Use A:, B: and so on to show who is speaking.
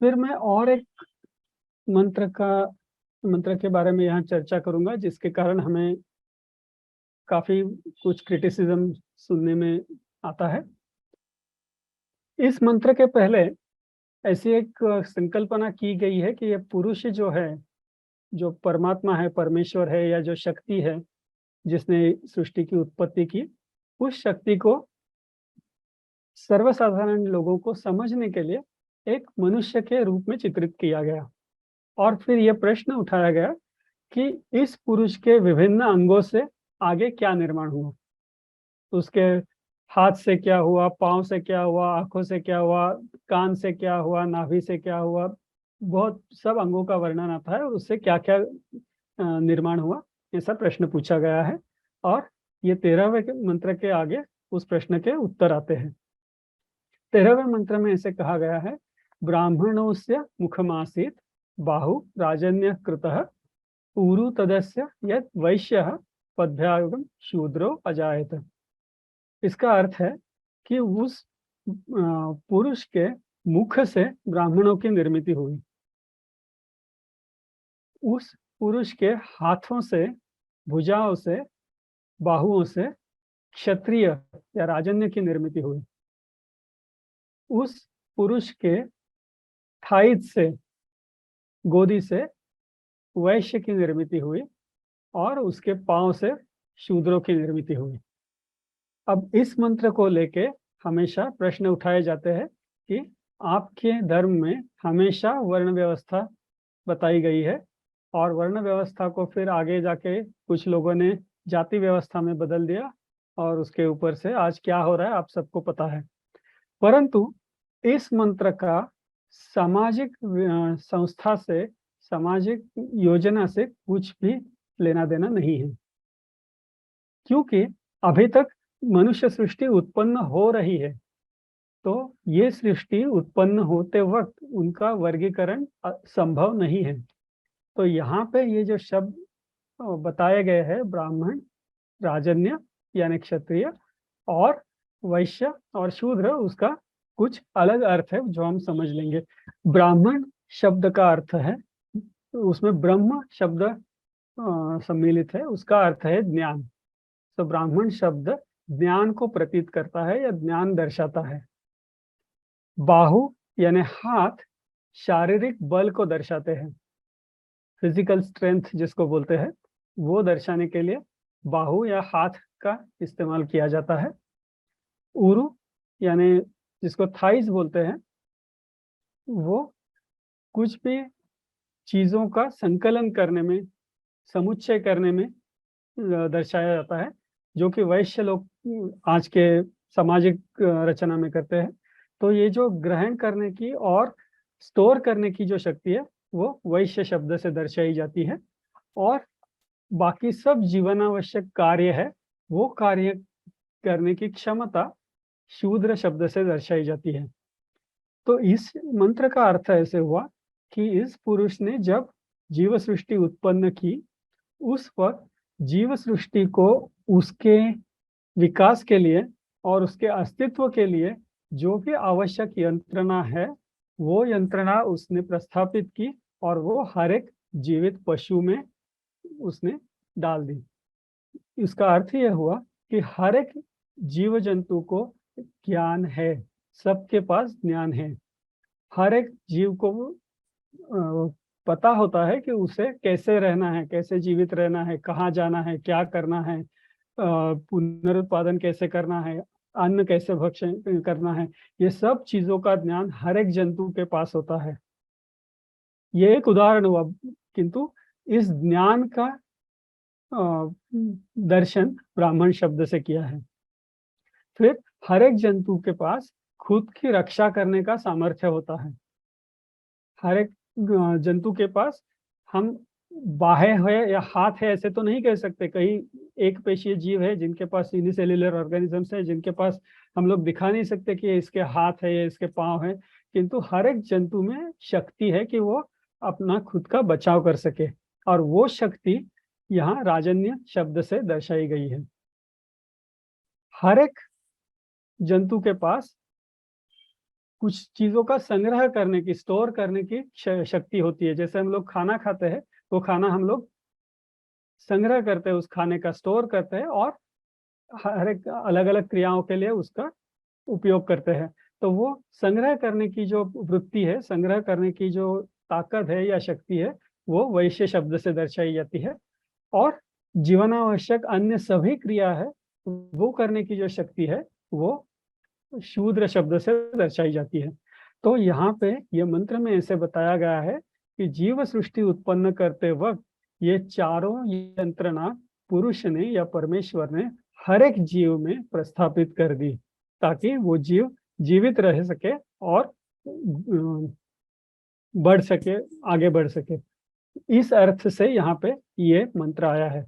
A: फिर मैं और एक मंत्र के बारे में यहाँ चर्चा करूंगा, जिसके कारण हमें काफी कुछ क्रिटिसिज्म सुनने में आता है। इस मंत्र के पहले ऐसी एक संकल्पना की गई है कि ये पुरुष जो है, जो परमात्मा है, परमेश्वर है, या जो शक्ति है जिसने सृष्टि की उत्पत्ति की, उस शक्ति को सर्वसाधारण लोगों को समझने के लिए एक मनुष्य के रूप में चित्रित किया गया। और फिर यह प्रश्न उठाया गया कि इस पुरुष के विभिन्न अंगों से आगे क्या निर्माण हुआ। उसके हाथ से क्या हुआ, पांव से क्या हुआ, आंखों से क्या हुआ, कान से क्या हुआ, नाभि से क्या हुआ, बहुत सब अंगों का वर्णन आता है और उससे क्या क्या निर्माण हुआ, ऐसा प्रश्न पूछा गया है। और ये 13वें मंत्र के आगे उस प्रश्न के उत्तर आते हैं। 13वें मंत्र में ऐसे कहा गया है, ब्राह्मणोस्य मुखमासीत बाहु राजन्य कृतः ऊरु तदस्य यत् वैश्यः पद्भ्यागम शूद्रो अजायत। इसका अर्थ है कि उस पुरुष के मुख से ब्राह्मणों की निर्मिति हुई, उस पुरुष के हाथों से, भुजाओं से, बाहुओं से क्षत्रिय या राजन्य की निर्मिति हुई, उस पुरुष के थाइज से, गोदी से वैश्य की निर्मिति हुई और उसके पांव से शूद्रों की निर्मिति हुई। अब इस मंत्र को लेके हमेशा प्रश्न उठाए जाते हैं कि आपके धर्म में हमेशा वर्ण व्यवस्था बताई गई है, और वर्ण व्यवस्था को फिर आगे जाके कुछ लोगों ने जाति व्यवस्था में बदल दिया, और उसके ऊपर से आज क्या हो रहा है आप सबको पता है। परंतु इस मंत्र का सामाजिक संस्था से, सामाजिक योजना से कुछ भी लेना देना नहीं है, क्योंकि अभी तक मनुष्य सृष्टि उत्पन्न हो रही है। तो ये सृष्टि उत्पन्न होते वक्त उनका वर्गीकरण संभव नहीं है। तो यहाँ पे ये जो शब्द बताए गए हैं, ब्राह्मण, राजन्य यानी क्षत्रिय, और वैश्य और शूद्र, उसका कुछ अलग अर्थ है जो हम समझ लेंगे। ब्राह्मण शब्द का अर्थ है, उसमें ब्रह्म शब्द सम्मिलित है, उसका अर्थ है ज्ञान। तो ब्राह्मण शब्द ज्ञान को प्रतीत करता है या ज्ञान दर्शाता है। बाहु यानी हाथ शारीरिक बल को दर्शाते हैं, फिजिकल स्ट्रेंथ जिसको बोलते हैं, वो दर्शाने के लिए बाहु या हाथ का इस्तेमाल किया जाता है। उरु यानी जिसको थाइज बोलते हैं, वो कुछ भी चीजों का संकलन करने में, समुच्चय करने में दर्शाया जाता है, जो कि वैश्य लोग आज के सामाजिक रचना में करते हैं। तो ये जो ग्रहण करने की और स्टोर करने की जो शक्ति है, वो वैश्य शब्द से दर्शाई जाती है। और बाकी सब जीवनावश्यक कार्य है, वो कार्य करने की क्षमता शूद्र शब्द से दर्शाई जाती है। तो इस मंत्र का अर्थ ऐसे हुआ कि इस पुरुष ने जब जीव सृष्टि उत्पन्न की, उस वक्त जीव सृष्टि को उसके विकास के लिए और उसके अस्तित्व के लिए जो भी आवश्यक यंत्रणा है, वो यंत्रणा उसने प्रस्थापित की, और वो हर एक जीवित पशु में उसने डाल दी। इसका अर्थ यह हुआ कि हर एक जीव जंतु को ज्ञान है, सबके पास ज्ञान है। हर एक जीव को पता होता है कि उसे कैसे रहना है, कैसे जीवित रहना है, कहाँ जाना है, क्या करना है, पुनरुत्पादन कैसे करना है, अन्न कैसे भक्षण करना है। ये सब चीजों का ज्ञान हर एक जंतु के पास होता है। ये एक उदाहरण हुआ, किंतु इस ज्ञान का दर्शन ब्राह्मण शब्द से किया है। फिर हर एक जंतु के पास खुद की रक्षा करने का सामर्थ्य होता है। हर एक जंतु के पास, हम बाहें है या हाथ है ऐसे तो नहीं कह सकते। कई एक पेशीय जीव है जिनके पास यूनिसेल्युलर ऑर्गेनिजम्स है, जिनके पास हम लोग दिखा नहीं सकते कि ये इसके हाथ है या इसके पांव है, किंतु हर एक जंतु में शक्ति है कि वो अपना खुद का बचाव कर सके, और वो शक्ति यहाँ राजन्य शब्द से दर्शाई गई है। हर एक जंतु के पास कुछ चीजों का संग्रह करने की, स्टोर करने की शक्ति होती है। जैसे हम लोग खाना खाते हैं, वो खाना हम लोग संग्रह करते हैं, उस खाने का स्टोर करते हैं और हर एक अलग अलग क्रियाओं के लिए उसका उपयोग करते हैं। तो वो संग्रह करने की जो वृत्ति है, संग्रह करने की जो ताकत है या शक्ति है, वो वैश्य शब्द से दर्शाई जाती है। और जीवनावश्यक अन्य सभी क्रिया है, वो करने की जो शक्ति है, वो शूद्र शब्द से दर्शाई जाती है। तो यहाँ पे ये मंत्र में ऐसे बताया गया है कि जीव सृष्टि उत्पन्न करते वक्त ये चारों यंत्रणा पुरुष ने या परमेश्वर ने हर एक जीव में प्रस्थापित कर दी, ताकि वो जीव जीवित रह सके और बढ़ सके, आगे बढ़ सके। इस अर्थ से यहाँ पे ये मंत्र आया है।